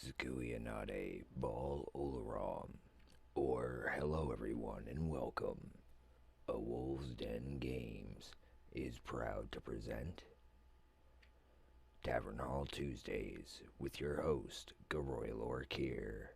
Skyrim Ball Olaram, or hello everyone and welcome. A Wolf's Den Games is proud to present Tavernhall Tuesdays with your host, Geroya'lor Kyr.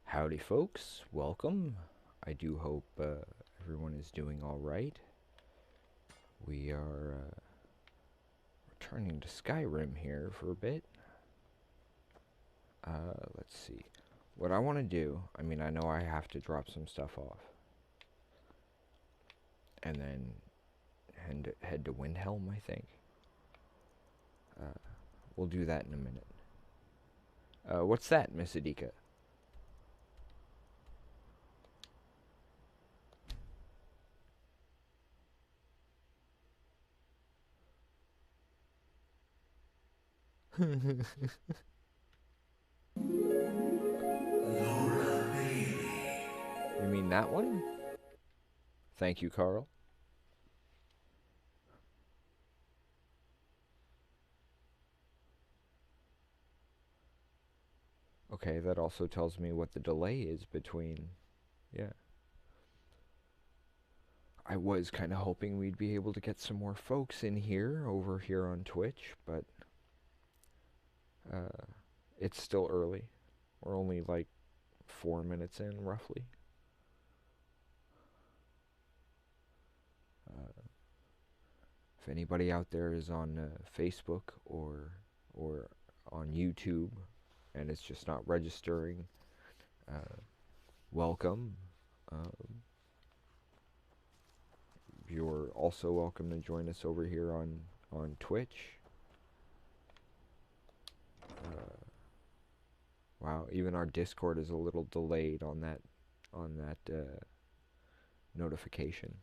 Howdy folks, welcome. I do hope everyone is doing alright. We are returning to Skyrim here for a bit. Let's see. What I want to do, I know I have to drop some stuff off. And then head to Windhelm, I think. We'll do that in a minute. What's that, Miss Adika? You mean that one? Thank you, Carl. Okay, that also tells me what the delay is between... Yeah. I was kind of hoping we'd be able to get some more folks in here, over here on Twitch, but... it's still early. We're only like 4 minutes in, roughly. If anybody out there is on Facebook or on YouTube and it's just not registering, welcome. You're also welcome to join us over here on Twitch. Wow, even our Discord is a little delayed on that notification.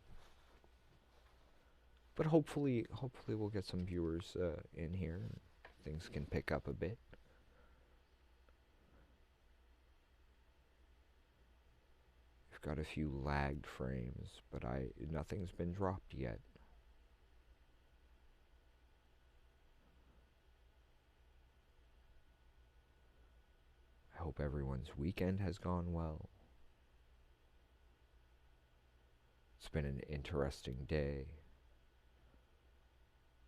But hopefully we'll get some viewers in here and things can pick up a bit. We've got a few lagged frames, but nothing's been dropped yet. I hope everyone's weekend has gone well. It's been an interesting day.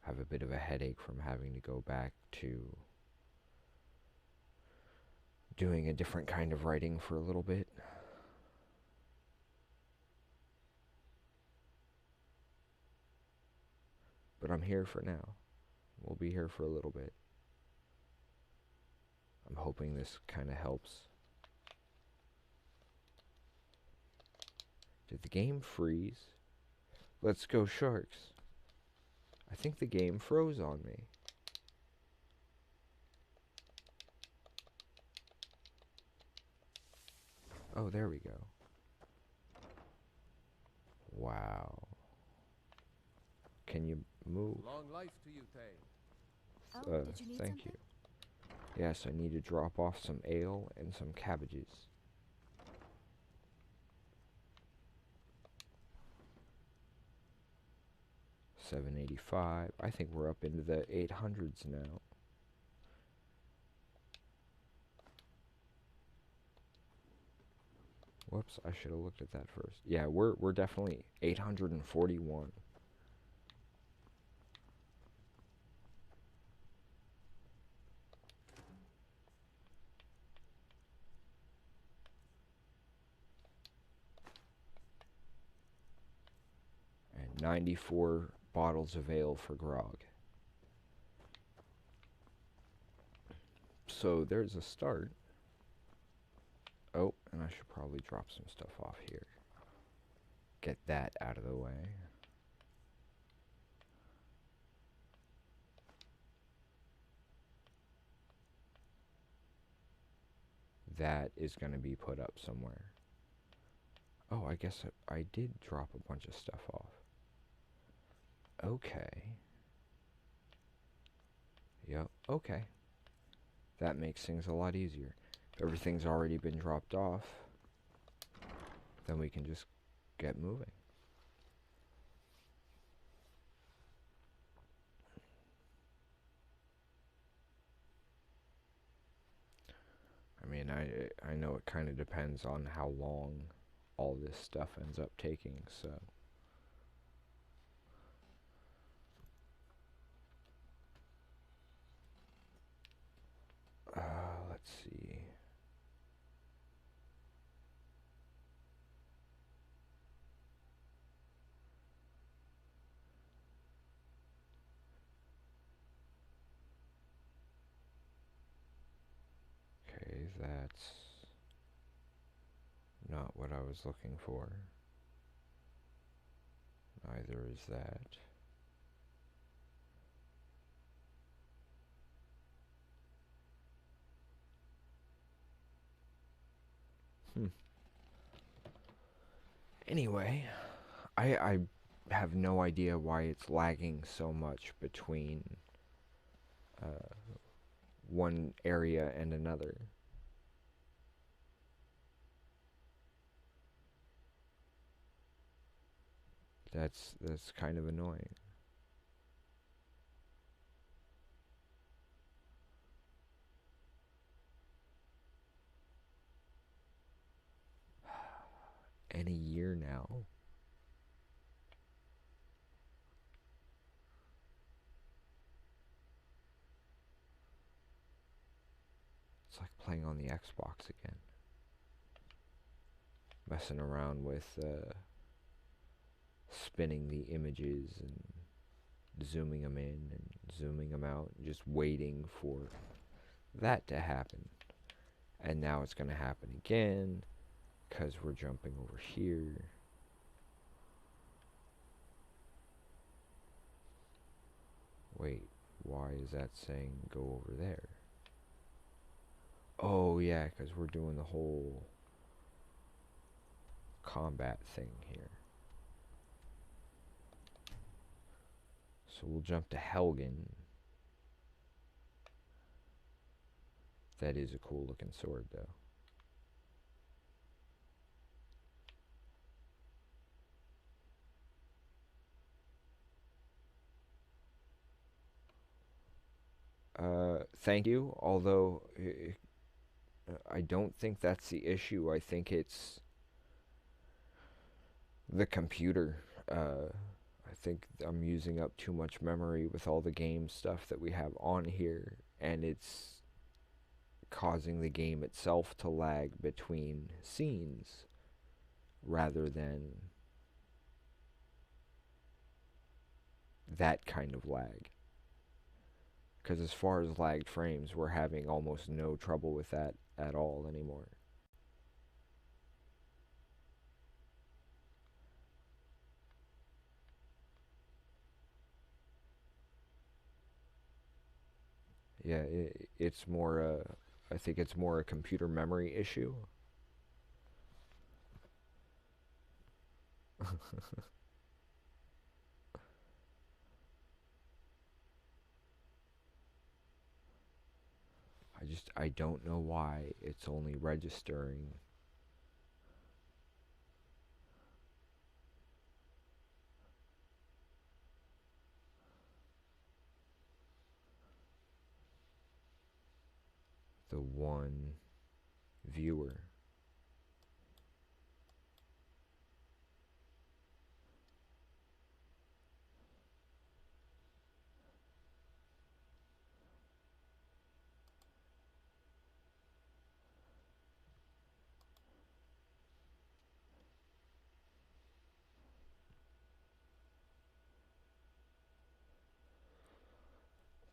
I have a bit of a headache from having to go back to doing a different kind of writing for a little bit. But I'm here for now. We'll be here for a little bit. I'm hoping this kind of helps. Did the game freeze? Let's go Sharks. I think the game froze on me. Oh, there we go. Wow. Can you move? Long life to you, Tay. Did you need Thank something? you. Yes, I need to drop off some ale and some cabbages. $7.85. I think we're up into the 800s now. Whoops, I should have looked at that first. Yeah, we're definitely 841. And 94 bottles of ale for grog. So there's a start. Oh, and I should probably drop some stuff off here. Get that out of the way. That is going to be put up somewhere. Oh, I guess I did drop a bunch of stuff off. Okay. Yep, okay. That makes things a lot easier. If everything's already been dropped off, then we can just get moving. I mean, I know it kind of depends on how long all this stuff ends up taking, so. Let's see. Okay, that's not what I was looking for. Neither is that. Anyway, I have no idea why it's lagging so much between one area and another. That's kind of annoying. And a year now. It's like playing on the Xbox again. Messing around with spinning the images and zooming them in and zooming them out, and just waiting for that to happen. And now it's going to happen again because we're jumping over here. Wait, why is that saying go over there? Oh yeah, because we're doing the whole combat thing here. So we'll jump to Helgen. That is a cool looking sword though. Thank you, although I don't think that's the issue. I think it's the computer. I think I'm using up too much memory with all the game stuff that we have on here, and it's causing the game itself to lag between scenes rather than that kind of lag. Because as far as lagged frames, we're having almost no trouble with that at all anymore. Yeah, it's more I think it's more a computer memory issue. I don't know why it's only registering the one viewer.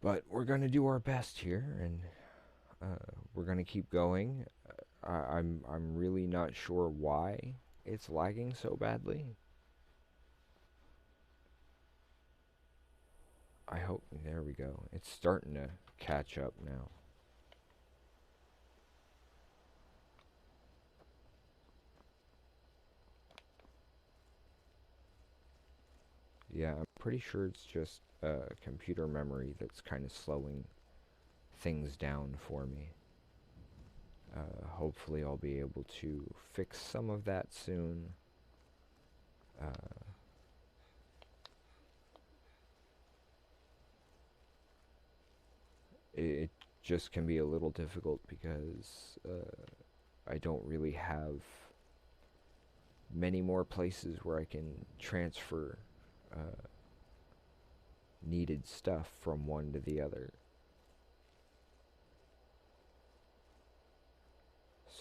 But we're gonna do our best here, and we're gonna keep going. I'm really not sure why it's lagging so badly. I hope, there we go. It's starting to catch up now. Yeah, I'm pretty sure it's just computer memory that's kind of slowing things down for me. Hopefully I'll be able to fix some of that soon. It just can be a little difficult because I don't really have many more places where I can transfer needed stuff from one to the other.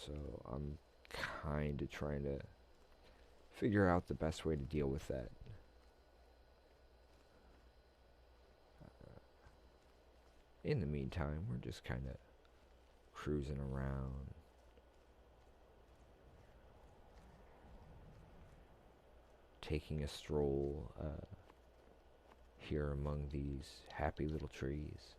So I'm kind of trying to figure out the best way to deal with that. In the meantime, we're just kind of cruising around. Taking a stroll here among these happy little trees.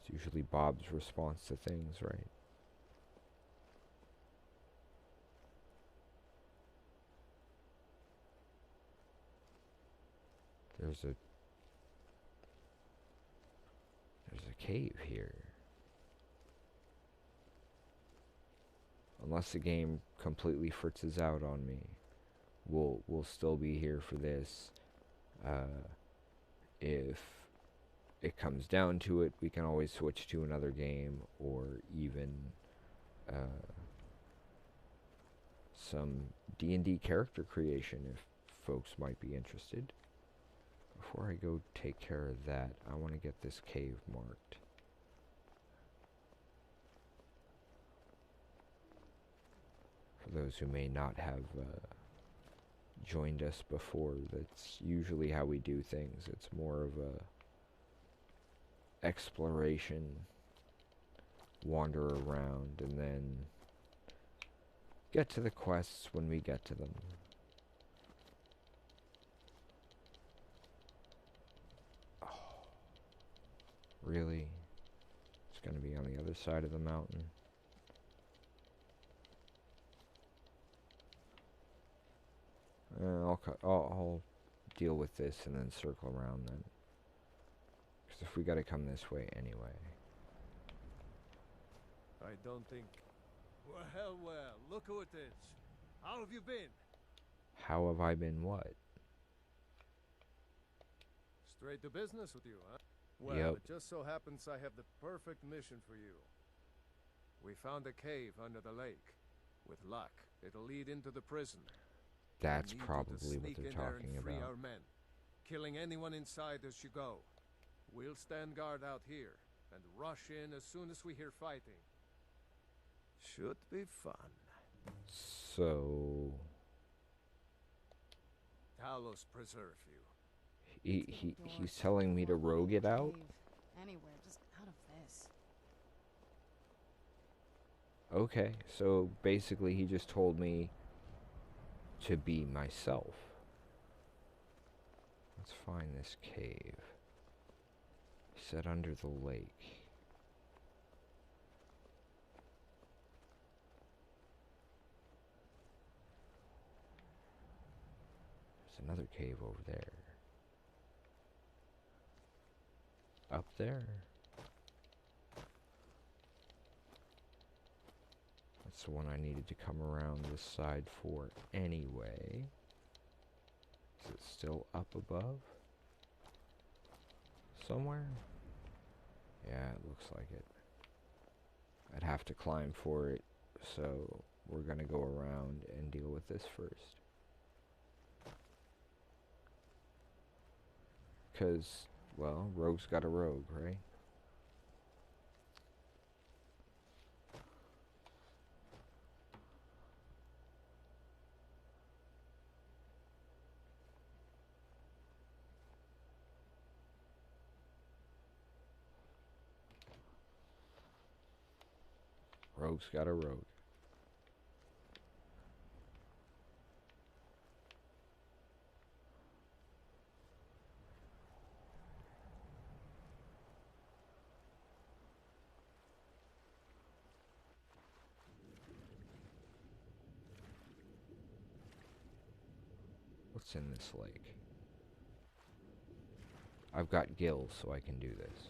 It's usually Bob's response to things, right? There's a cave here. Unless the game completely fritzes out on me, we'll still be here for this. If it comes down to it, we can always switch to another game, or even some D&D character creation if folks might be interested. Before I go take care of that, I want to get this cave marked. For those who may not have joined us before, that's usually how we do things. It's more of a exploration, wander around, and then get to the quests when we get to them. Oh, really? It's going to be on the other side of the mountain. I'll deal with this and then circle around then. Because if we gotta come this way anyway. I don't think... Well, look who it is. How have you been? How have I been what? Straight to business with you, huh? Well, Yep. it just so happens I have the perfect mission for you. We found a cave under the lake. With luck, it'll lead into the prison. That's I need you to probably what sneak they're in there talking and free about. our men, killing anyone inside as you go. We'll stand guard out here and rush in as soon as we hear fighting. Should be fun. So Talos preserve you. he's telling me to rogue it out? Anywhere, just out of this. Okay, so basically he just told me to be myself. Let's find this cave. Set under the lake. There's another cave over there. Up there. That's the one I needed to come around this side for anyway. Is it still up above? Somewhere? Yeah, it looks like it. I'd have to climb for it, so we're gonna go around and deal with this first. 'Cause, well, rogue's got a rogue, right? Rogue's got a rogue. What's in this lake? I've got gills, so I can do this.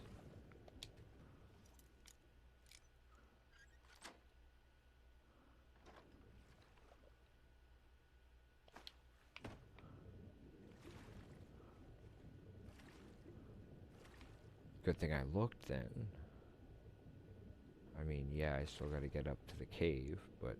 Good thing I looked then. I mean, yeah, I still gotta get up to the cave, but...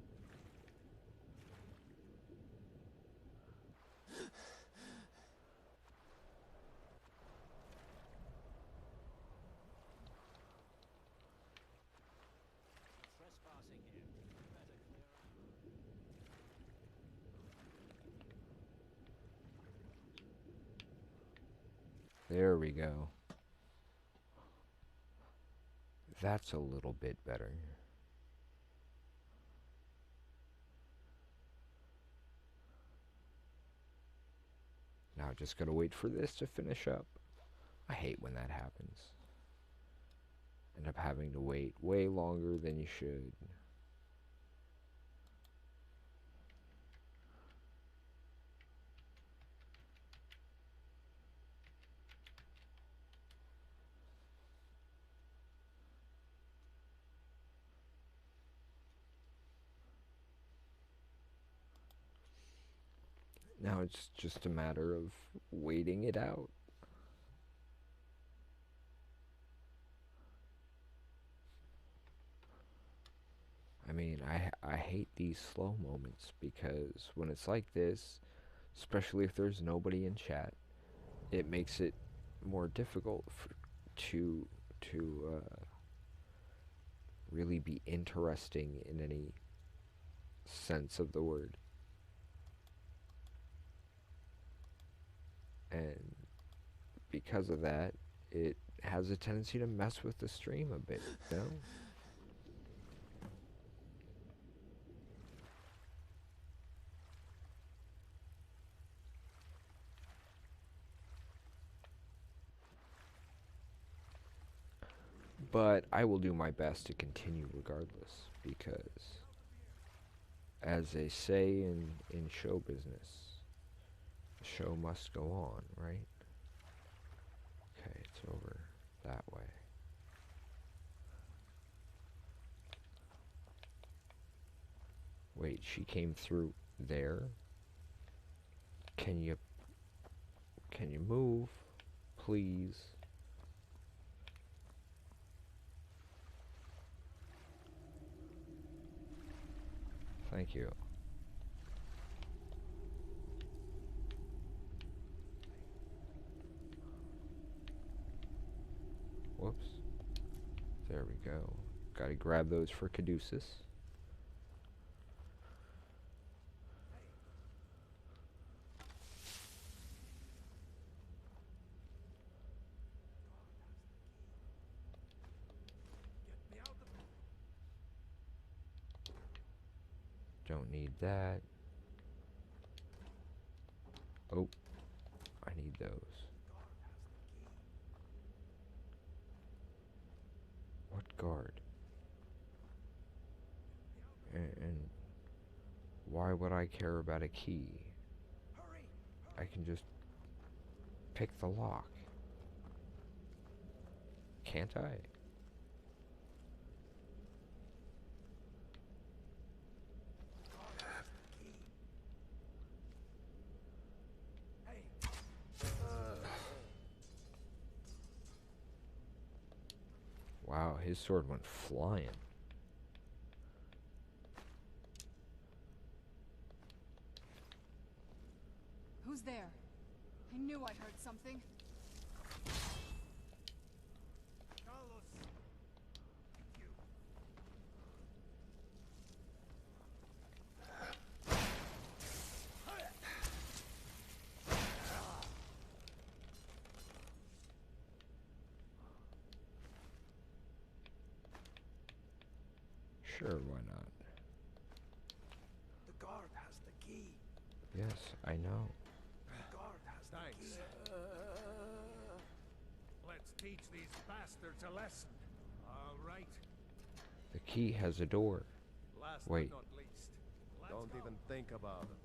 There we go. That's a little bit better. Now I just gotta wait for this to finish up. I hate when that happens. End up having to wait way longer than you should. Now it's just a matter of waiting it out. I mean, I hate these slow moments because when it's like this, especially if there's nobody in chat, it makes it more difficult to really be interesting in any sense of the word. And because of that, it has a tendency to mess with the stream a bit, you know? But I will do my best to continue regardless, because as they say in show business, the show must go on, right? Okay, it's over that way. Wait, she came through there? Can you move, please? Thank you. Whoops. There we go. Gotta grab those for Caduceus. Don't need that. Oh, I need those. What guard? And why would I care about a key? I can just pick the lock. Can't I? Wow, his sword went flying. Who's there? I knew I heard something. Sure, why not? The guard has the key. Yes, I know. The guard has the Thanks. key. Let's teach these bastards a lesson. All right. The key has a door. Last Wait. but not least. Don't even think about it.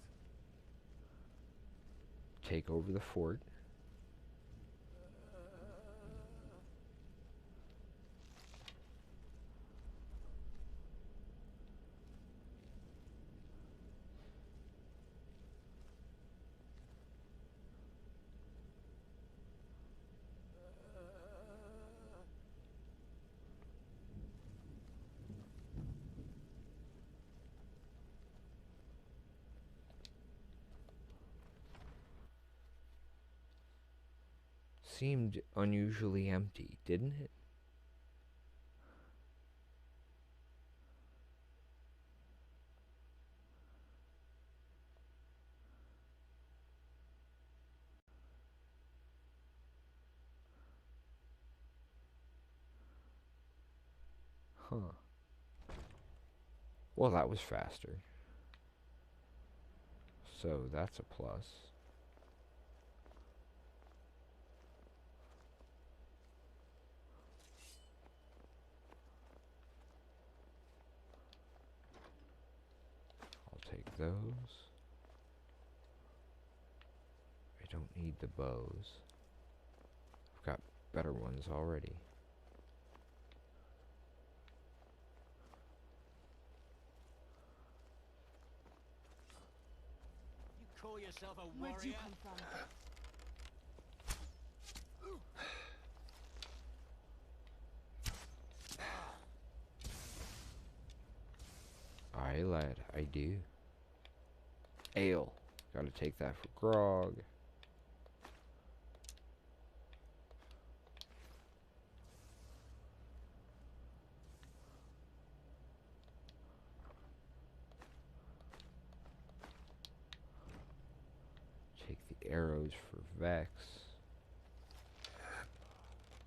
Take over the fort. Seemed unusually empty, didn't it? Huh. Well, that was faster. So that's a plus. I'll take those. I don't need the bows. I've got better ones already. You call yourself a Where'd you warrior? come from? Aye, lad, I do. Ale. Gotta take that for grog. Take the arrows for Vex.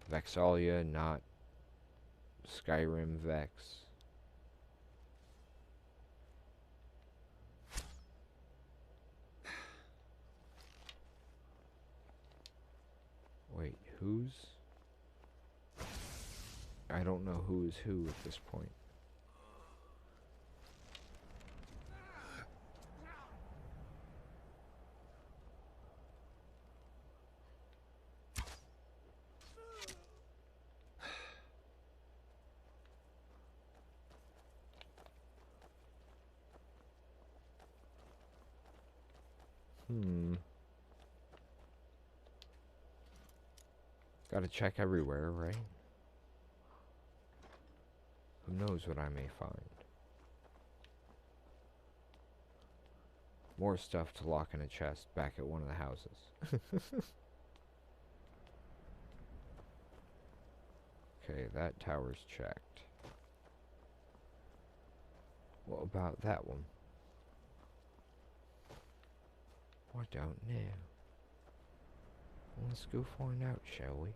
Vexalia, not Skyrim Vex. Wait, who's? I don't know who is who at this point. Gotta check everywhere, right? Who knows what I may find. More stuff to lock in a chest back at one of the houses. Okay, that tower's checked. What about that one? I don't know. Let's go find out, shall we?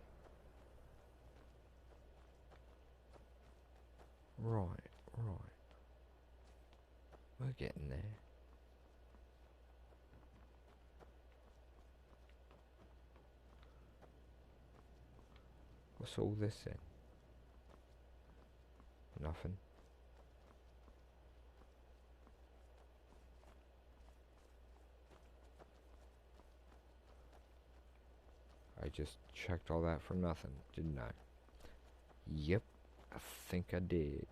Right. We're getting there. What's all this then? Nothing. I just checked all that for nothing, didn't I? Yep, I think I did.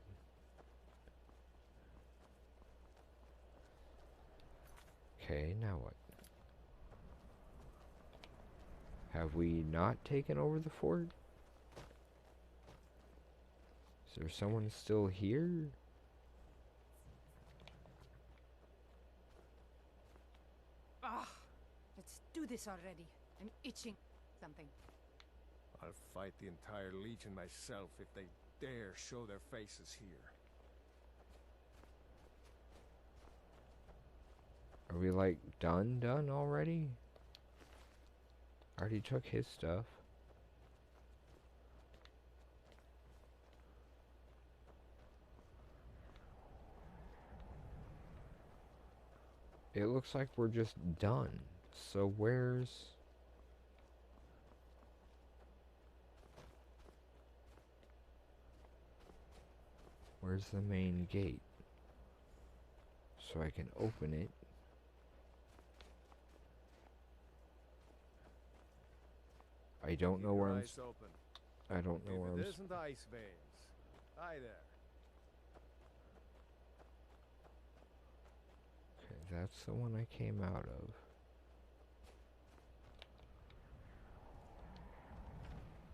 Okay, now what? Have we not taken over the fort? Is there someone still here? Ah, let's do this already. I'm itching something. I'll fight the entire Legion myself if they dare show their faces here. Are we like done already? Already took his stuff. It looks like we're just done. So where's... Where's the main gate? So I can open it. I don't know where I'm... Open. I don't know where I'm... If it isn't ice veins. Hi there. Okay, that's the one I came out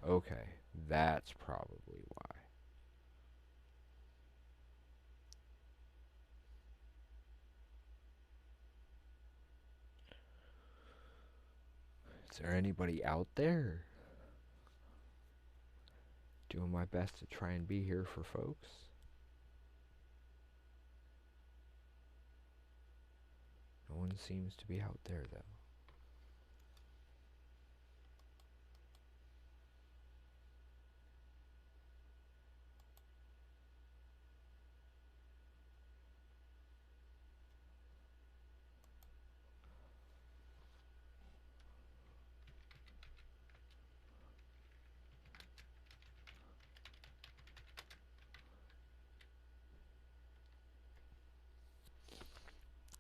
of. Okay, that's probably why. Is there anybody out there? Doing my best to try and be here for folks. No one seems to be out there, though.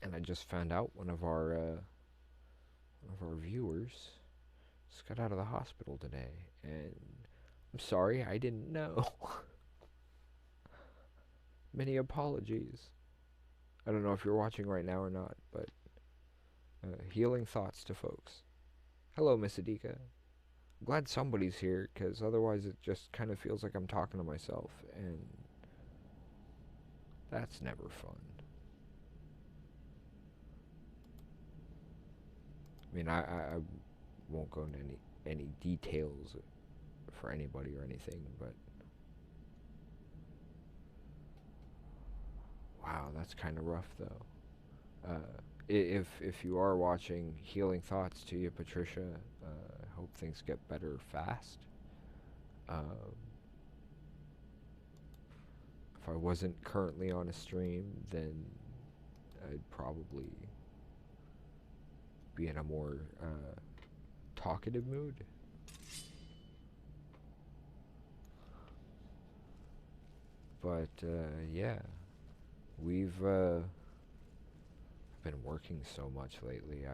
And I just found out one of our viewers just got out of the hospital today, and I'm sorry, I didn't know. Many apologies. I don't know if you're watching right now or not, but healing thoughts to folks. Hello, Miss Adika. I'm glad somebody's here, because otherwise it just kind of feels like I'm talking to myself, and that's never fun. I mean, I won't go into any details for anybody or anything, but wow, that's kind of rough, though. If you are watching, healing thoughts to you, Patricia. Hope things get better fast. If I wasn't currently on a stream, then I'd probably be in a more talkative mood. But yeah, we've been working so much lately.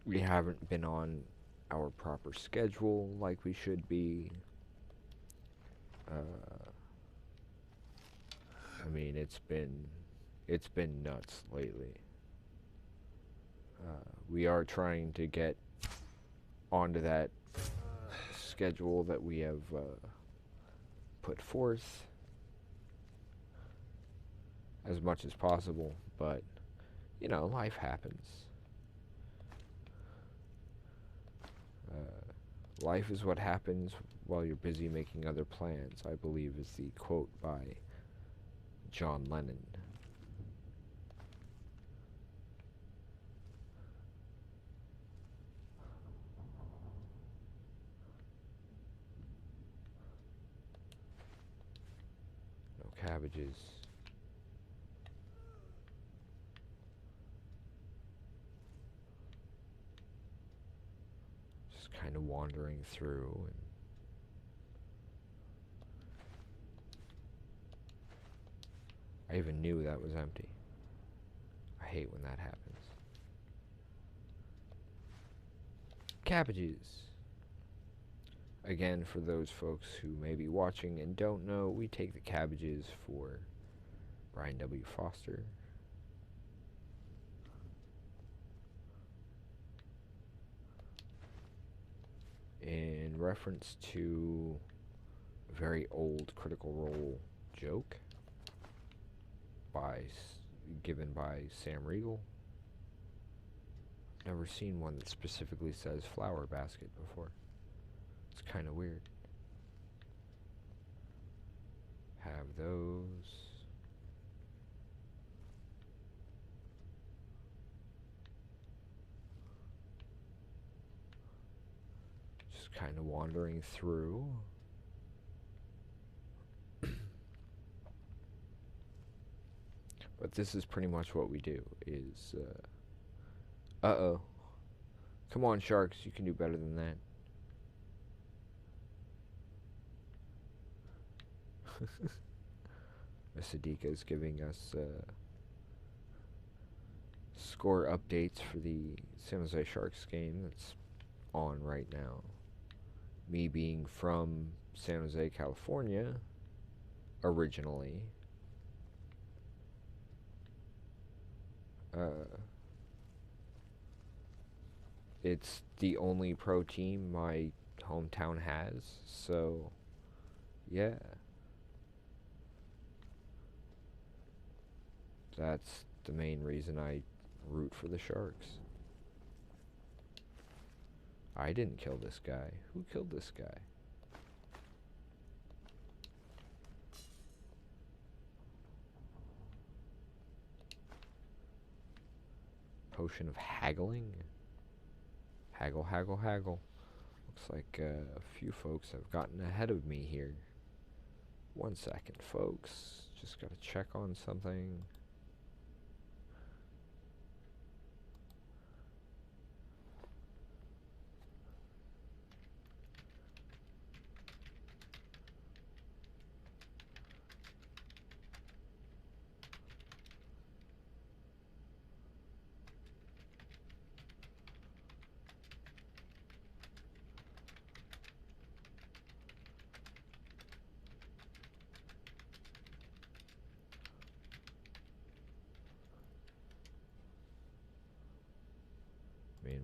We haven't been on our proper schedule like we should be. I mean, it's been nuts lately. We are trying to get onto that schedule that we have put forth as much as possible, but you know, life happens. Life is what happens while you're busy making other plans, I believe is the quote by John Lennon. No cabbages. Just kind of wandering through, and I even knew that was empty. I hate when that happens. Cabbages. Again, for those folks who may be watching and don't know, we take the cabbages for Brian W. Foster. In reference to a very old Critical Role joke given by Sam Riegel. Never seen one that specifically says flower basket before. It's kind of weird. Have those. Just kind of wandering through. But this is pretty much what we do, is, uh-oh. Come on, sharks, you can do better than that. Miss Adika is giving us, score updates for the San Jose Sharks game that's on right now. Me being from San Jose, California, originally, it's the only pro team my hometown has, so yeah. That's the main reason I root for the Sharks. I didn't kill this guy. Who killed this guy? Potion of haggling? Haggle, haggle, haggle. Looks like a few folks have gotten ahead of me here. 1 second, folks. Just gotta check on something.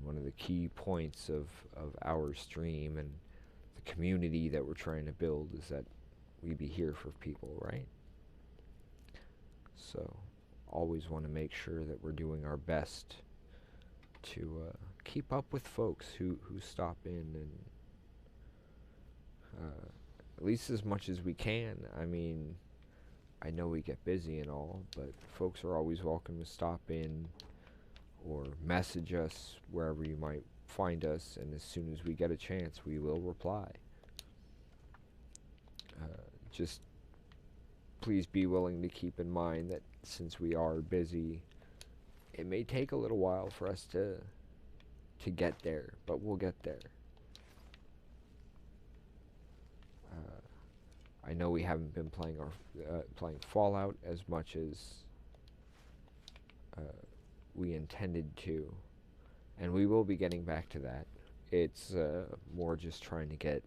One of the key points of our stream and the community that we're trying to build is that we be here for people, right? So, always want to make sure that we're doing our best to keep up with folks who stop in, and at least as much as we can. I mean, I know we get busy and all, but folks are always welcome to stop in or message us wherever you might find us, and as soon as we get a chance, we will reply. Just please be willing to keep in mind that since we are busy, it may take a little while for us to get there, but we'll get there. I know we haven't been playing playing Fallout as much as we intended to, and we will be getting back to that. It's more just trying to get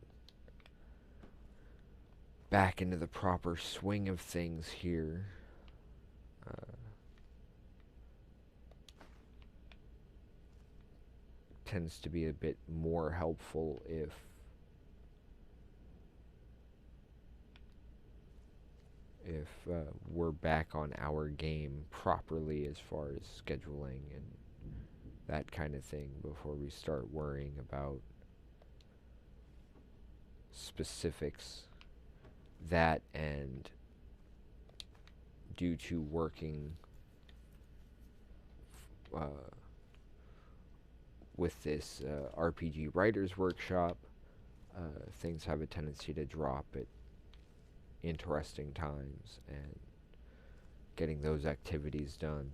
back into the proper swing of things here. Tends to be a bit more helpful if we're back on our game properly as far as scheduling and that kind of thing before we start worrying about specifics. That, and due to working with this RPG Writers Workshop, things have a tendency to drop at interesting times, and getting those activities done.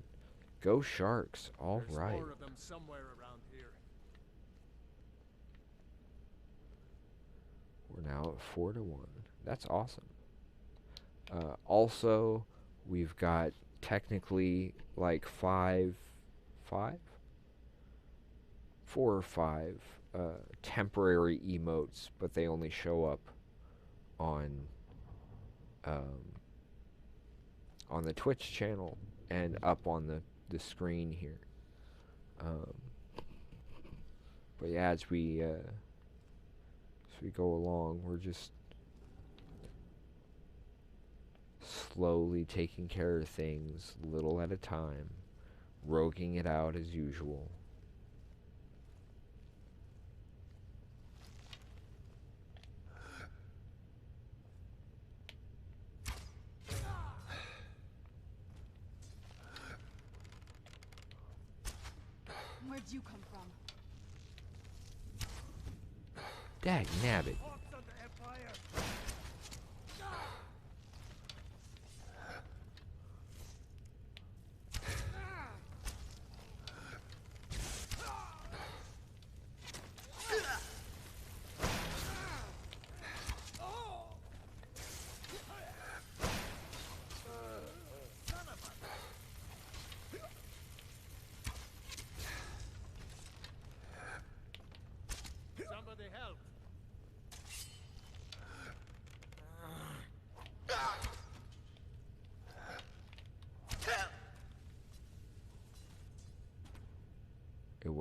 Go Sharks! All right. There's more of them somewhere around here. We're now at 4-1. That's awesome. Also, we've got technically like 4 or 5 temporary emotes, but they only show up on the Twitch channel and up on the screen here. But yeah, as we go along, we're just slowly taking care of things, little at a time, roguing it out as usual. Where'd you come from? Dag nabbit.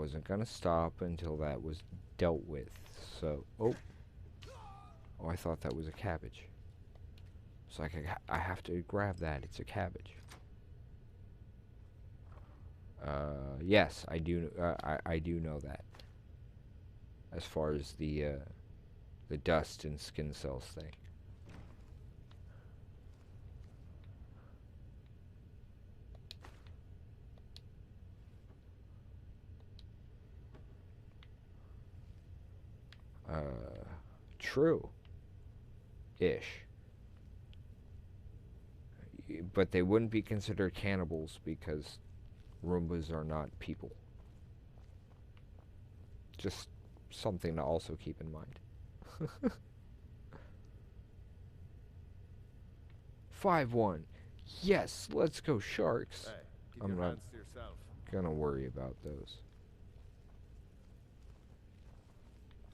wasn't gonna stop until that was dealt with. So, oh, I thought that was a cabbage. It's like I have to grab that. It's a cabbage. Yes, I do. I do know that. As far as the dust and skin cells thing. True. Ish. But they wouldn't be considered cannibals because Roombas are not people. Just something to also keep in mind. 5-1. Yes, let's go Sharks. Hey, keep I'm your not hands to yourself. gonna worry about those.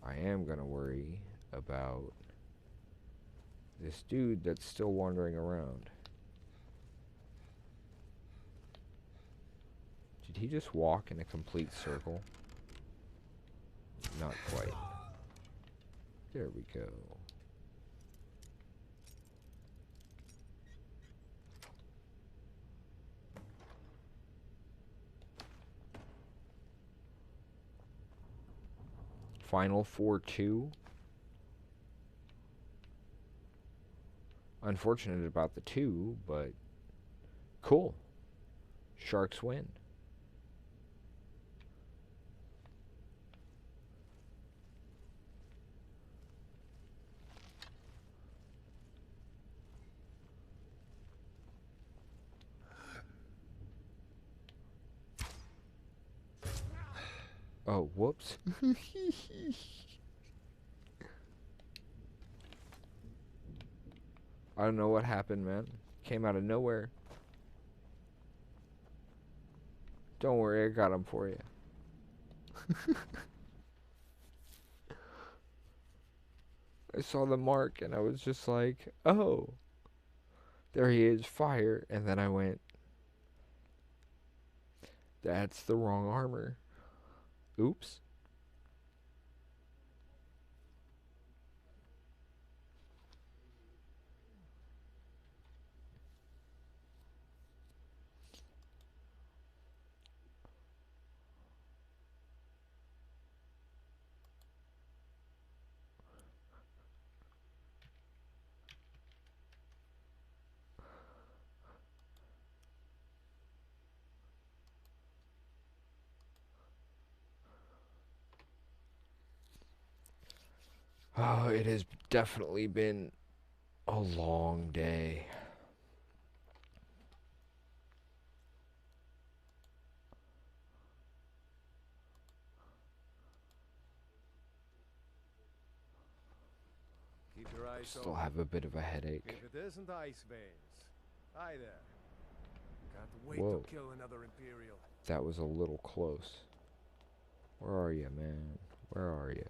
I am gonna worry about this dude that's still wandering around. Did he just walk in a complete circle? Not quite. There we go. Final 4-2. Unfortunate about the 2, but cool. Sharks win. Oh, whoops. I don't know what happened, man. Came out of nowhere. Don't worry, I got him for you. I saw the mark and I was just like, oh. There he is, fire. And then I went, that's the wrong armor. Oops. Oh, it has definitely been a long day. Keep your eyes Still open. have a bit of a headache. If it isn't ice veins. Hi there. Can't wait Whoa. to kill another Imperial. That was a little close. Where are you, man? Where are you?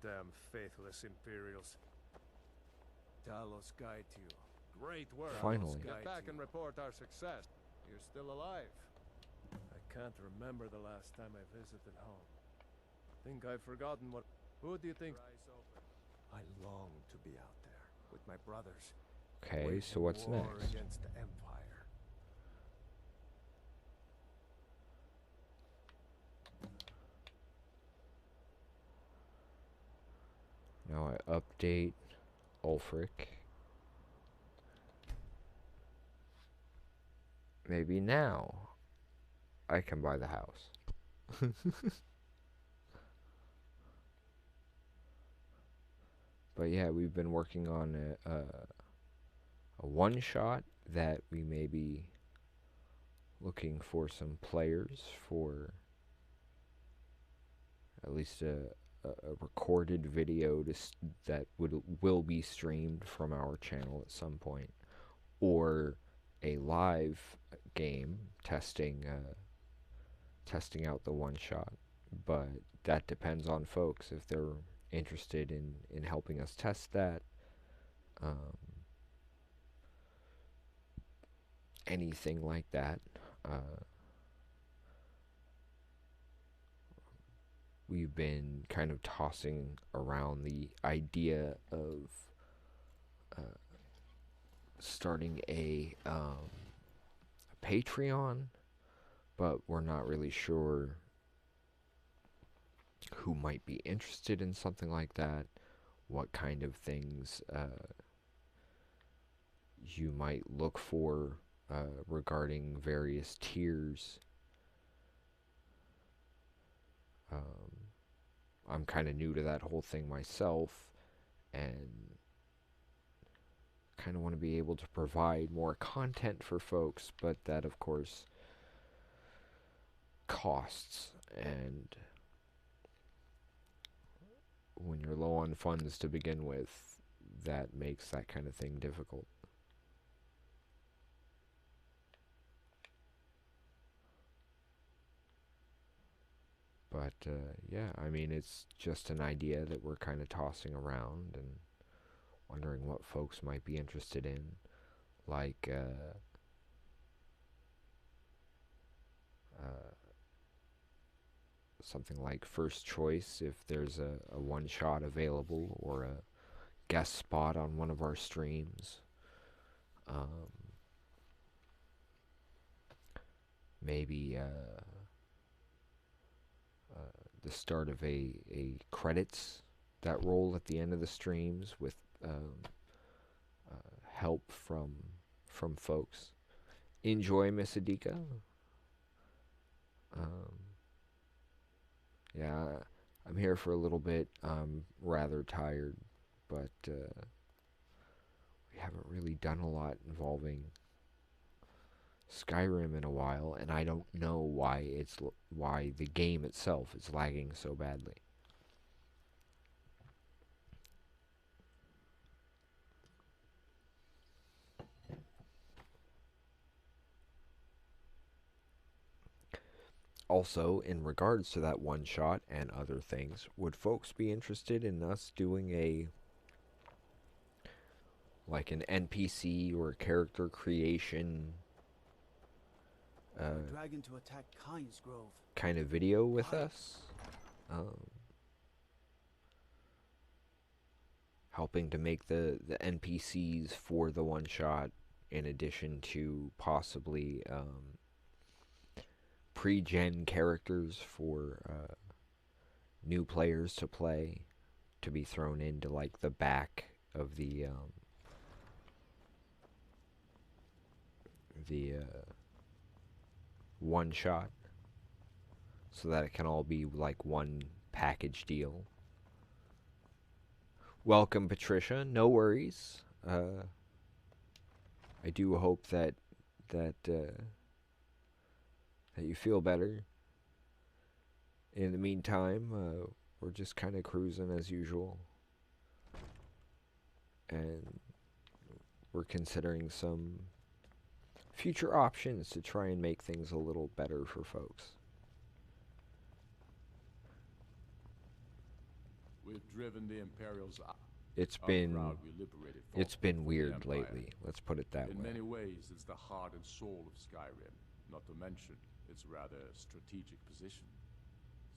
Damn faithless Imperials. Talos guide you. Great work. Finally. Get back and report our success. You're still alive. I can't remember the last time I visited home. Think I've forgotten what... Who do you think... I long to be out there with my brothers. Okay, waging so what's war next? against the Empire. Now I update Ulfric. Maybe now I can buy the house. But yeah, we've been working on a one-shot that we may be looking for some players for, at least a recorded video that will be streamed from our channel at some point, or a live game testing out the one shot. But that depends on folks if they're interested in helping us test that. anything like that. We've been kind of tossing around the idea of starting a Patreon, but we're not really sure who might be interested in something like that, what kind of things you might look for regarding various tiers. I'm kind of new to that whole thing myself, and kind of want to be able to provide more content for folks, but that of course costs, and when you're low on funds to begin with, that makes that kind of thing difficult. But yeah, I mean, it's just an idea that we're kind of tossing around and wondering what folks might be interested in, like something like First Choice if there's a one-shot available, or a guest spot on one of our streams. Maybe the start of a credits that roll at the end of the streams with help from folks. Enjoy, Miss Adika. Yeah, I'm here for a little bit. I'm rather tired, but we haven't really done a lot involving Skyrim in a while, and I don't know why the game itself is lagging so badly. Also, in regards to that one shot and other things, would folks be interested in us doing like an NPC or character creation Dragon to attack Kyne's Grove. kind of video with us? Helping to make the NPCs for the one shot, in addition to possibly pre-gen characters for new players to play, to be thrown into like the back of the one shot, so that it can all be like one package deal. Welcome, Patricia. No worries. I do hope that you feel better. In the meantime, we're just kind of cruising as usual, and we're considering some future options to try and make things a little better for folks. We've driven the Imperials out. It's been weird lately. Let's put it that way. In many ways, it's the heart and soul of Skyrim. Not to mention its rather strategic position.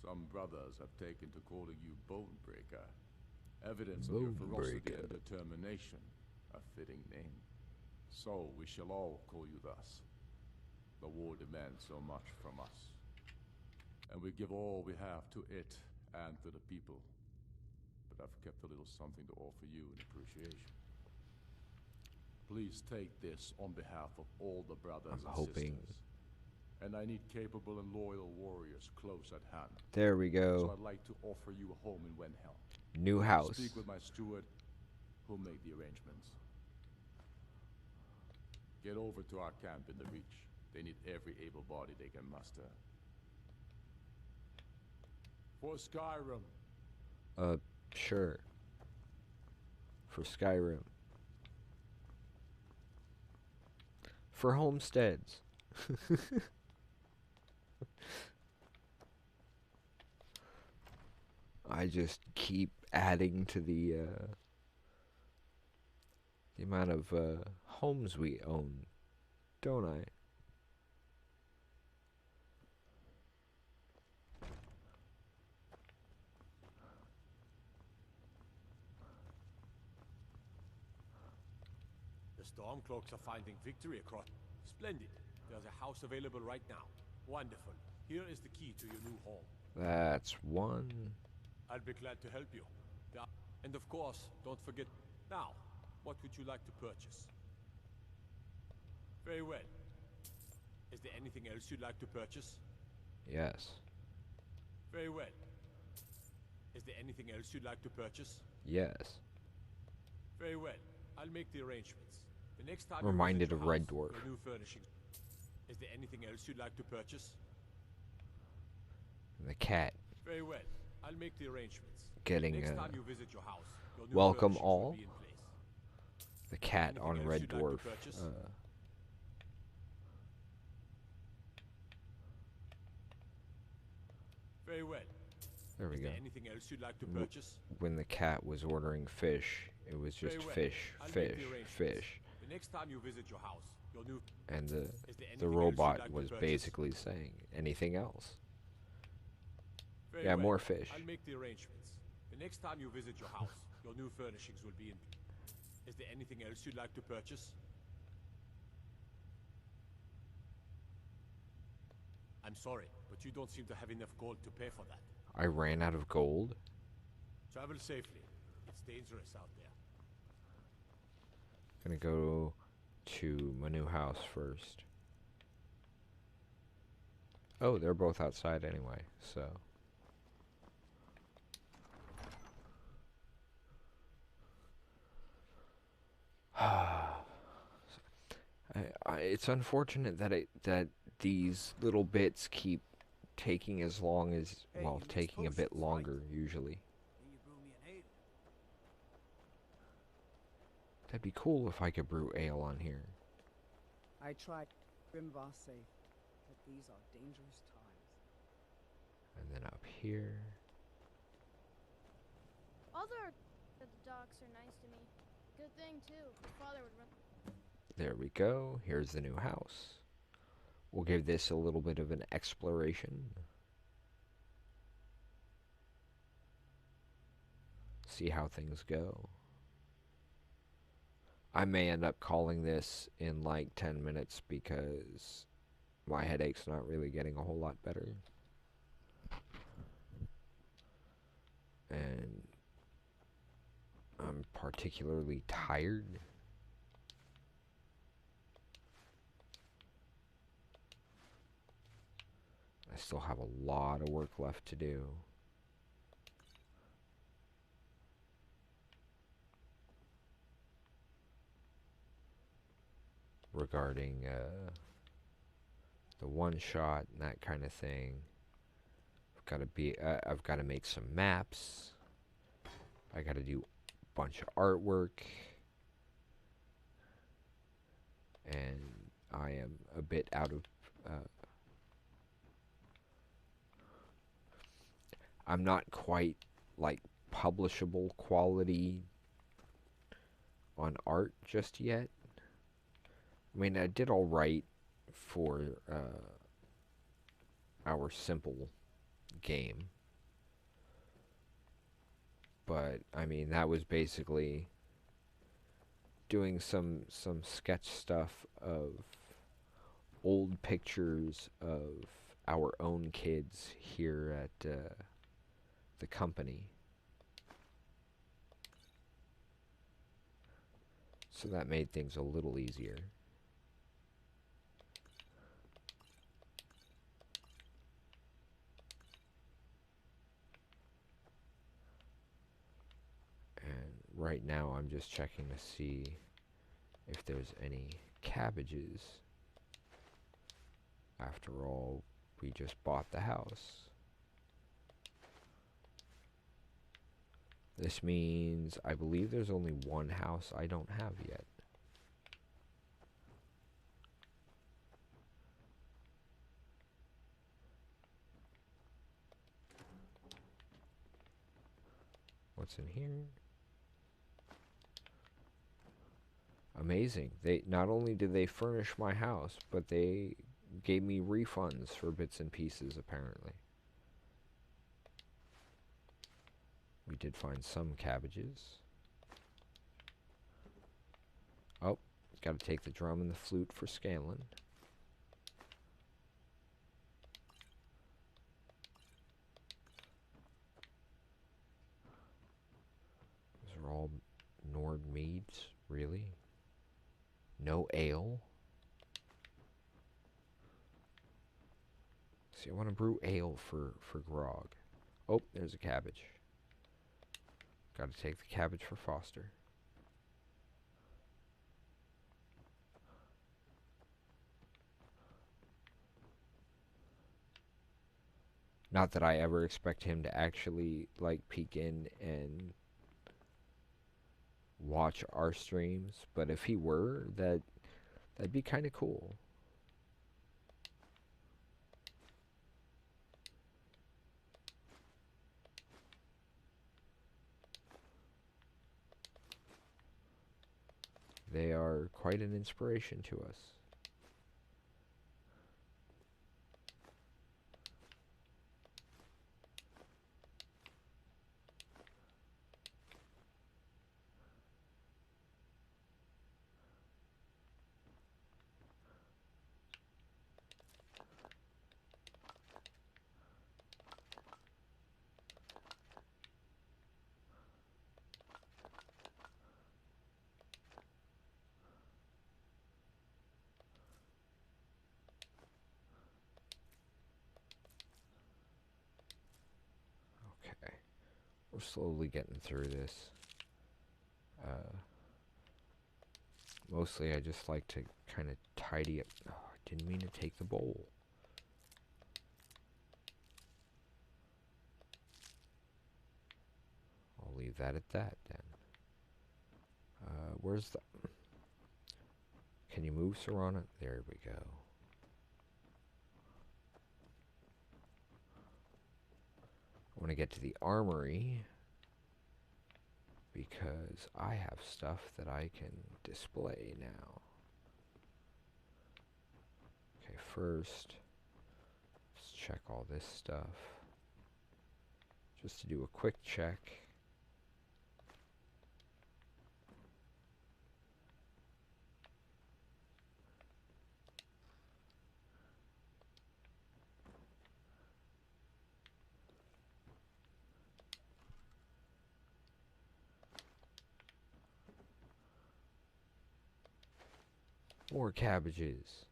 Some brothers have taken to calling you Bonebreaker. Evidence of your ferocity and determination. A fitting name. So we shall all call you thus. The war demands so much from us, and we give all we have to it and to the people. But I've kept a little something to offer you in appreciation. Please take this on behalf of all the brothers and sisters. And I need capable and loyal warriors close at hand. There we go. So I'd like to offer you a home in Wenhelm. New house. Speak with my steward, who'll make the arrangements. Get over to our camp in the Reach. They need every able body they can muster. For Skyrim. Sure. For Skyrim. For homesteads. I just keep adding to the amount of homes we own don't I? The Stormcloaks are finding victory across. Splendid. There's a house available right now. Wonderful. Here is the key to your new home. That's one. I'll be glad to help you. And of course, don't forget. Now, what would you like to purchase? Very well. Is there anything else you'd like to purchase? Yes. Very well. Is there anything else you'd like to purchase? Yes. Very well. I'll make the arrangements. The next time Reminded you of visit your Red house, Dwarf. your new furnishings. Is there anything else you'd like to purchase? The cat. Very well. I'll make the arrangements. Getting Next time you visit your house, your new welcome furnishings will all. be in place. The cat Anything on else Red you'd like to Dwarf. purchase? Very well. There we Is go. there anything else you'd like to purchase? When the cat was ordering fish, it was just Very well. fish, I'll make fish, the arrangements. fish. The next time you visit your house, your new And Is there the anything else you'd robot like to was purchase? basically saying, anything else? Very Yeah, well. more fish. I'll make the arrangements. The next time you visit your house, your new furnishings will be in. Is there anything else you'd like to purchase? I'm sorry, but you don't seem to have enough gold to pay for that. I ran out of gold. Travel safely. It's dangerous out there. Gonna go to my new house first. Oh, they're both outside anyway, so. It's unfortunate that these little bits keep taking as long as, Hey, well, you mix taking a bit potions, right? longer usually. Then you brew me an ale. That'd be cool if I could brew ale on here. I tried Grimvar safe, but these are dangerous times. And then up here. All the docks are nice to me. Good thing too. My father would run. There we go. Here's the new house. We'll give this a little bit of an exploration. See how things go. I may end up calling this in like 10 minutes because my headache's not really getting a whole lot better. And I'm particularly tired. I still have a lot of work left to do. Regarding the one shot and that kind of thing. I've got to make some maps. I got to do a bunch of artwork. And I am a bit out of I'm not quite like publishable quality on art just yet. I mean, I did all right for our simple game. But, I mean, that was basically doing some sketch stuff of old pictures of our own kids here at the company. So that made things a little easier. And right now I'm just checking to see if there's any cabbages. After all, we just bought the house. This means I believe there's only one house I don't have yet. What's in here? amazing. They not only did they furnish my house, but they gave me refunds for bits and pieces, apparently. We did find some cabbages. Oh, gotta take the drum and the flute for scaling. Those are all Nord meads, really? No ale? See, I want to brew ale for grog. Oh, there's a cabbage. Gotta take the cabbage for Foster. Not that I ever expect him to actually, like, peek in and watch our streams, but if he were, that'd be kind of cool. They are quite an inspiration to us. Okay, we're slowly getting through this. Mostly I just like to kind of tidy up. Oh, I didn't mean to take the bowl. I'll leave that at that then. Where's the... Can you move, Serana? There we go. I want to get to the armory because I have stuff that I can display now. Okay, first, let's check all this stuff. Just to do a quick check. More cabbages.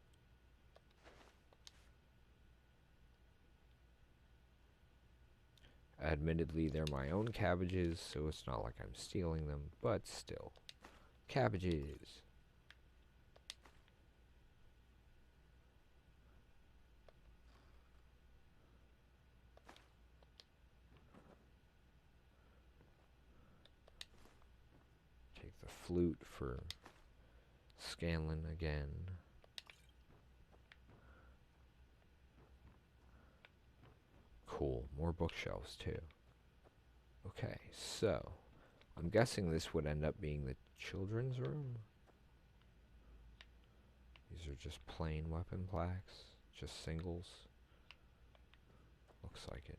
Admittedly, they're my own cabbages, so it's not like I'm stealing them, but still. Cabbages. Take the flute for scaling again. Cool, more bookshelves too. Okay, so I'm guessing this would end up being the children's room. These are just plain weapon plaques, just singles. Looks like it.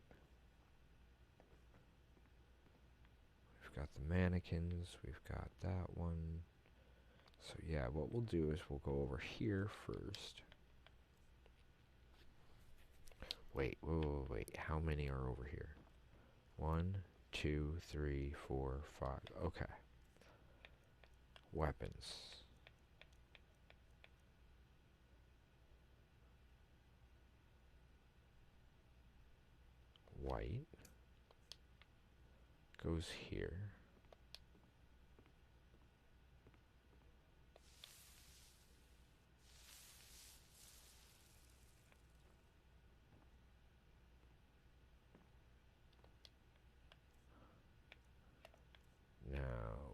We've got the mannequins, we've got that one. So yeah, what we'll do is we'll go over here first. Wait, wait. How many are over here? 1, 2, 3, 4, 5. Okay. Weapons. White. Goes here. Now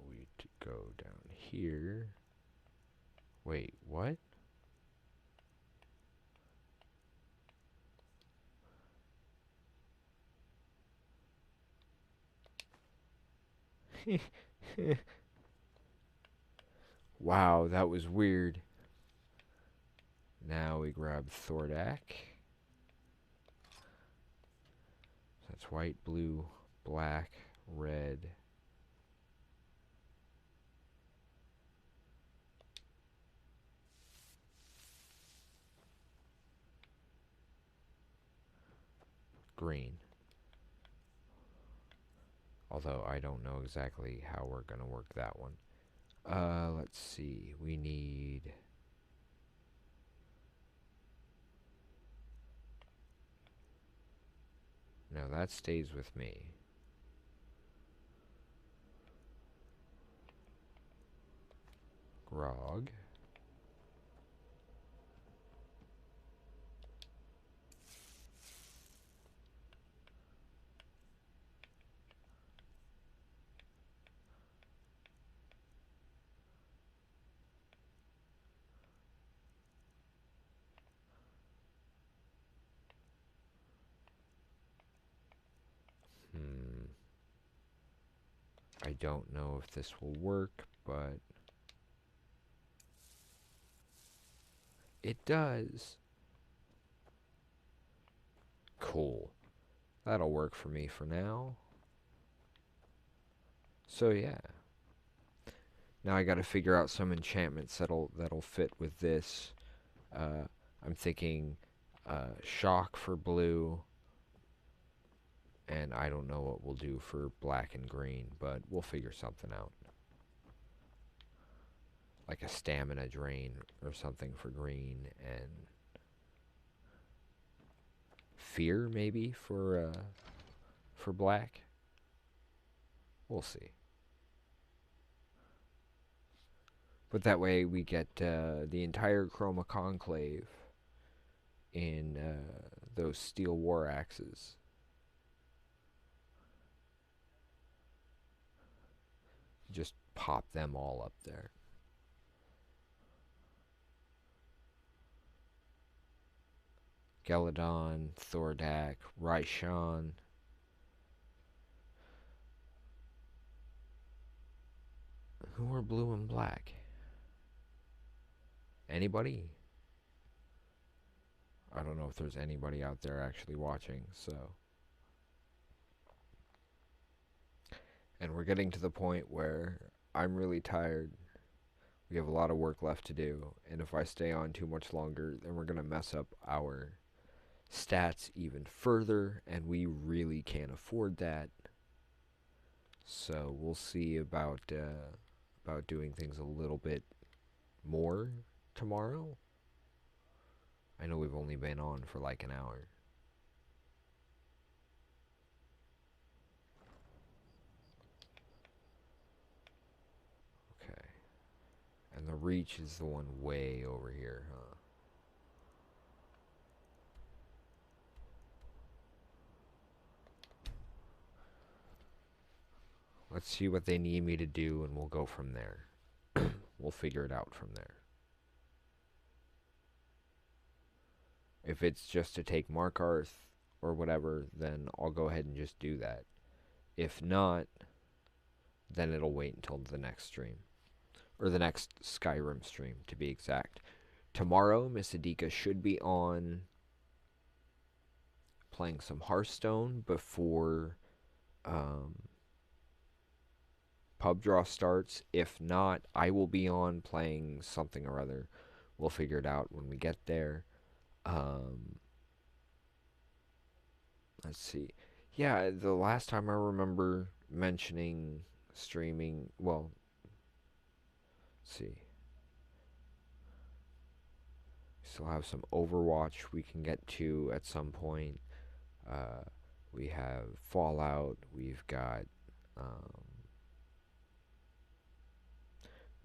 we go down here. Wait, what? Wow, that was weird. Now we grab Thordak. That's white, blue, black, red. Green. Although I don't know exactly how we're going to work that one. Let's see. We need... No, that stays with me. Grog. I don't know if this will work, but it does. Cool. That'll work for me for now. So yeah. Now I gotta figure out some enchantments that'll fit with this. I'm thinking shock for blue. And I don't know what we'll do for black and green, but we'll figure something out. Like a stamina drain or something for green, and fear maybe for black. We'll see. But that way we get the entire Chroma Conclave in those steel war axes. Just pop them all up there. Geladon, Thordak, Raishan. Who are blue and black? Anybody? I don't know if there's anybody out there actually watching, so. And we're getting to the point where I'm really tired. We have a lot of work left to do, and if I stay on too much longer, then we're going to mess up our stats even further, and we really can't afford that. So we'll see about doing things a little bit more tomorrow. I know we've only been on for like an hour. Okay. And the reach is the one way over here, huh? Let's see what they need me to do, and we'll go from there. We'll figure it out from there. If it's just to take Markarth or whatever, then I'll go ahead and just do that. If not, then it'll wait until the next stream. Or the next Skyrim stream, to be exact. Tomorrow, Miss Adika should be on playing some Hearthstone before pub draw starts. If not, I will be on playing something or other. We'll figure it out when we get there. Let's see. Yeah, the last time I remember mentioning streaming, well, let's see. Still have some Overwatch we can get to at some point. We have Fallout. We've got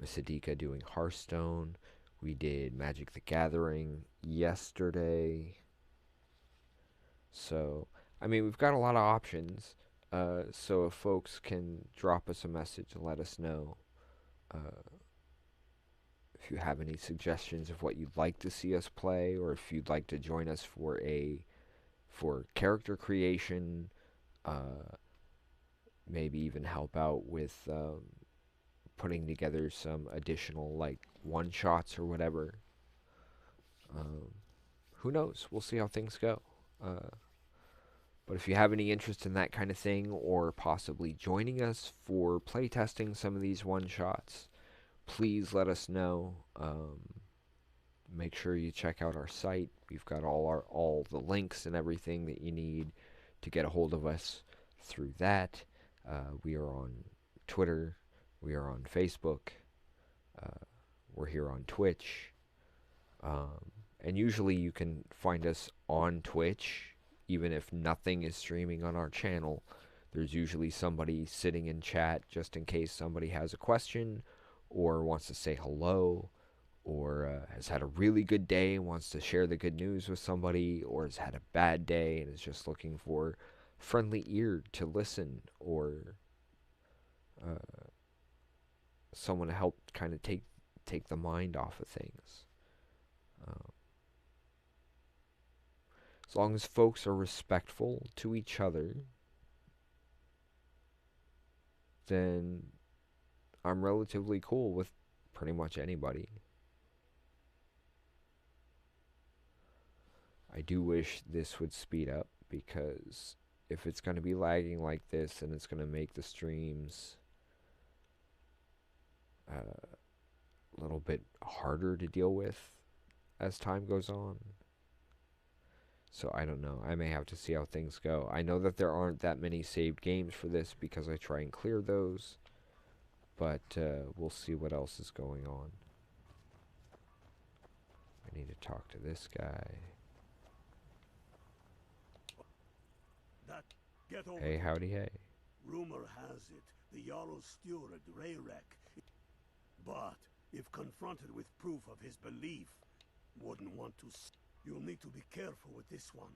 Miss Adika doing Hearthstone. We did Magic the Gathering yesterday. So, I mean, we've got a lot of options. So if folks can drop us a message and let us know if you have any suggestions of what you'd like to see us play, or if you'd like to join us for character creation, maybe even help out with putting together some additional, like, one-shots or whatever. Who knows? We'll see how things go. But if you have any interest in that kind of thing, or possibly joining us for playtesting some of these one-shots, please let us know. Make sure you check out our site. We've got all the links and everything that you need to get a hold of us through that. We are on Twitter. We are on Facebook. We're here on Twitch. And usually you can find us on Twitch. Even if nothing is streaming on our channel, there's usually somebody sitting in chat just in case somebody has a question or wants to say hello, or has had a really good day and wants to share the good news with somebody, or has had a bad day and is just looking for a friendly ear to listen, or someone to help kind of take the mind off of things. As long as folks are respectful to each other, then I'm relatively cool with pretty much anybody. I do wish this would speed up, because if it's going to be lagging like this, then it's going to make the streams a little bit harder to deal with as time goes on. So I don't know. I may have to see how things go. I know that there aren't that many saved games for this because I try and clear those. But we'll see what else is going on. I need to talk to this guy. Hey, howdy, hey. Rumor has it the Jarl's steward, Rayrek, but if confronted with proof of his belief, wouldn't want to. You'll need to be careful with this one.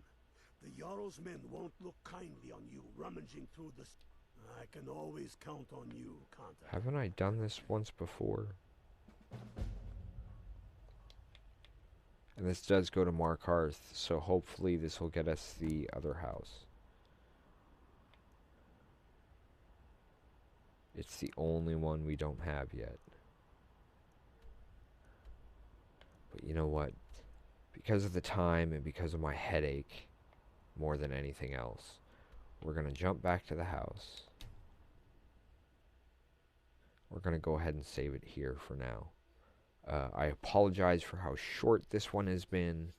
The Jarl's men won't look kindly on you rummaging through the... I can always count on you, can't I? Haven't I done this once before? And this does go to Markarth, so hopefully this will get us the other house. It's the only one we don't have yet. But you know what? Because of the time and because of my headache, more than anything else, we're going to jump back to the house. We're going to go ahead and save it here for now. I apologize for how short this one has been.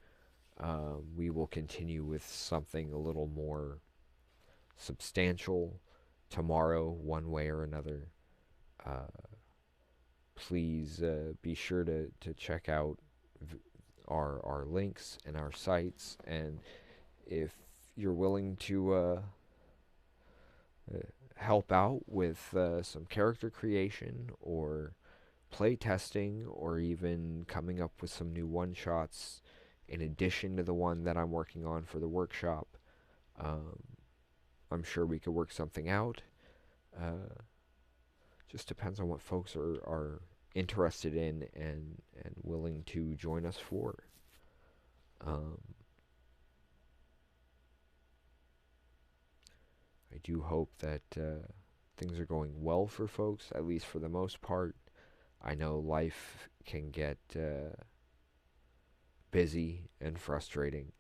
We will continue with something a little more substantial tomorrow, one way or another. Please be sure to check out our links and our sites, and if you're willing to help out with some character creation or play testing, or even coming up with some new one-shots in addition to the one that I'm working on for the workshop, I'm sure we could work something out. Just depends on what folks are interested in and willing to join us for. I do hope that things are going well for folks, at least for the most part. I know life can get busy and frustrating,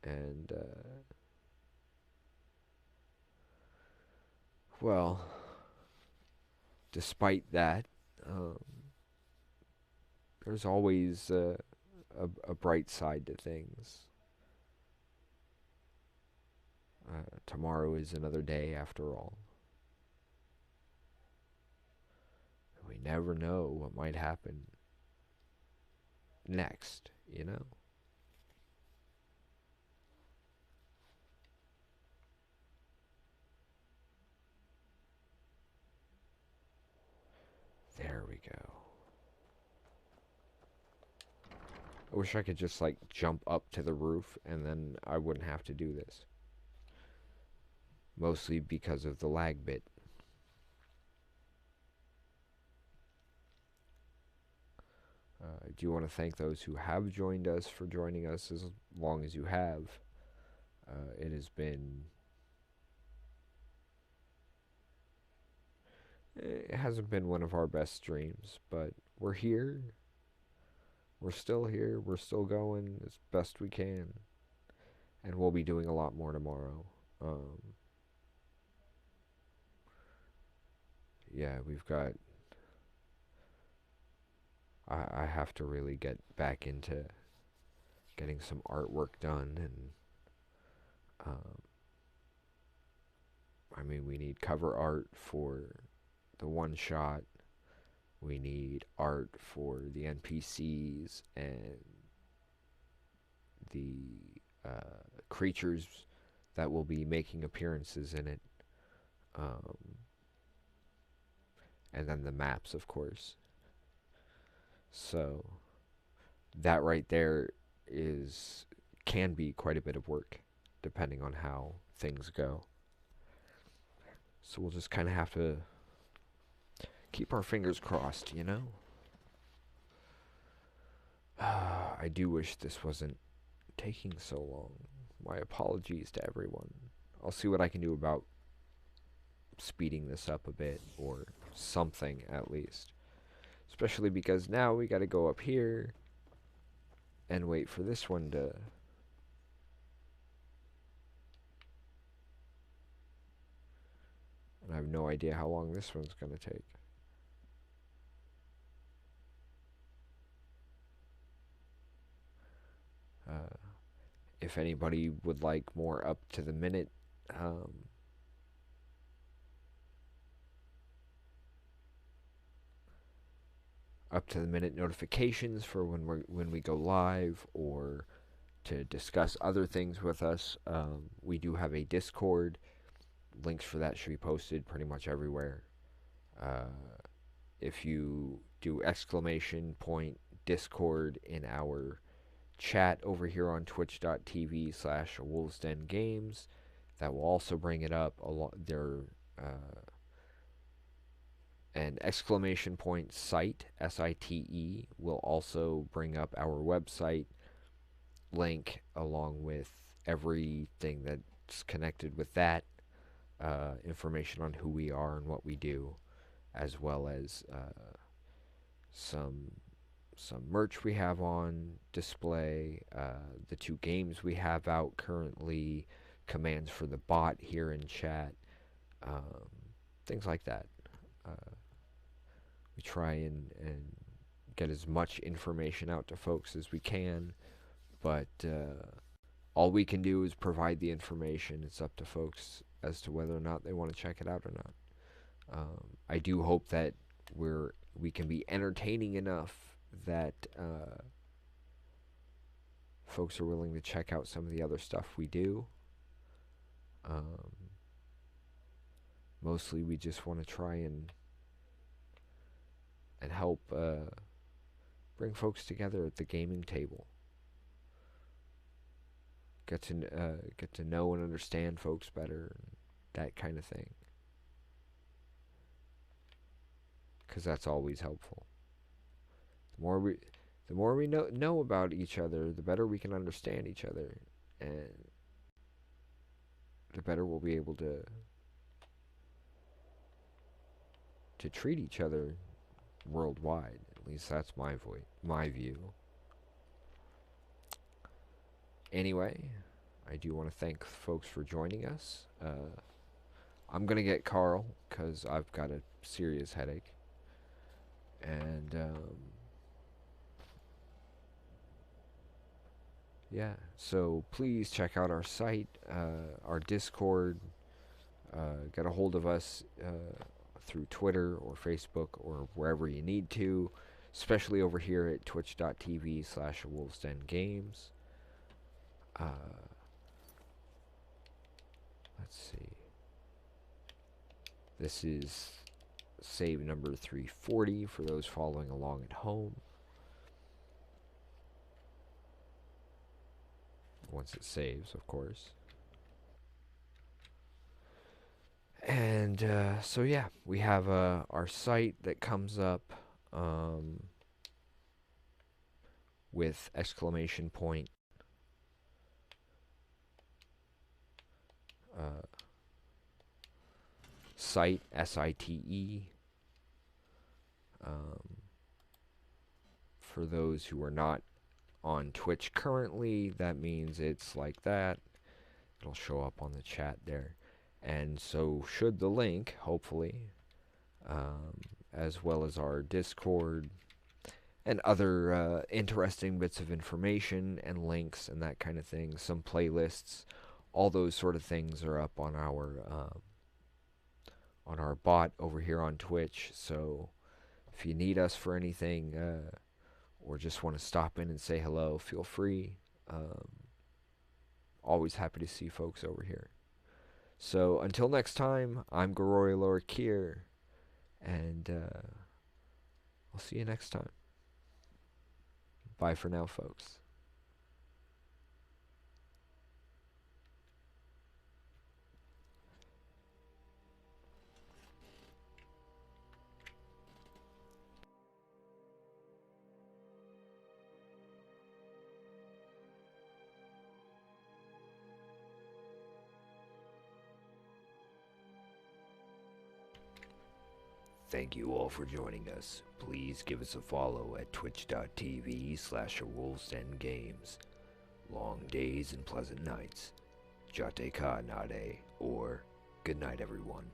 and well, despite that, there's always a bright side to things. Tomorrow is another day after all. We never know what might happen next, you know? There we go. I wish I could just, like, jump up to the roof and then I wouldn't have to do this. Mostly because of the lag bit. I do want to thank those who have joined us for joining us as long as you have. It has been It hasn't been one of our best streams, but we're here. We're still here. We're still going as best we can. And we'll be doing a lot more tomorrow. Yeah, we've got... I have to really get back into getting some artwork done, and I mean, we need cover art for the one shot. We need art for the NPCs and the creatures that will be making appearances in it. And then the maps, of course. So that right there can be quite a bit of work, depending on how things go. So we'll just kind of have to keep our fingers crossed, you know? I do wish this wasn't taking so long. My apologies to everyone. I'll see what I can do about speeding this up a bit, or something at least. Especially because now we gotta go up here and wait for this one to... And I have no idea how long this one's gonna take. If anybody would like more up to the minute notifications for when we go live, or to discuss other things with us, we do have a Discord. Links for that should be posted pretty much everywhere. If you do !Discord in our chat over here on twitch.tv/wolvesdengames, that will also bring it up. An !Site, SITE, will also bring up our website link, along with everything that's connected with that, information on who we are and what we do, as well as some merch we have on display, the 2 games we have out currently, commands for the bot here in chat, things like that. We try and get as much information out to folks as we can, but all we can do is provide the information. It's up to folks as to whether or not they want to check it out or not. I do hope that we can be entertaining enough that folks are willing to check out some of the other stuff we do. Mostly we just want to try and help bring folks together at the gaming table. Get to know and understand folks better, that kind of thing. Because that's always helpful. The more we know about each other, the better we can understand each other, and the better we'll be able to treat each other worldwide. At least that's my view. Anyway, I do want to thank folks for joining us. I'm gonna get Carl because I've got a serious headache, and yeah. So please check out our site, our Discord. Get a hold of us through Twitter or Facebook or wherever you need to, especially over here at twitch.tv/wolvesdengames. Let's see. This is save number 340 for those following along at home. Once it saves, of course. And so yeah, we have our site that comes up with ! Site, SITE, For those who are not on Twitch currently, that means it's like that. It'll show up on the chat there. And so should the link, hopefully, as well as our Discord and other interesting bits of information and links and that kind of thing, some playlists, all those sort of things are up on our bot over here on Twitch. So if you need us for anything, or just want to stop in and say hello, feel free. Always happy to see folks over here. So until next time, I'm Geroya'lor Kyr, and I'll see you next time. Bye for now, folks. Thank you all for joining us. Please give us a follow at twitch.tv/awolvesdengames. Long days and pleasant nights. Jate ka nade, or good night everyone.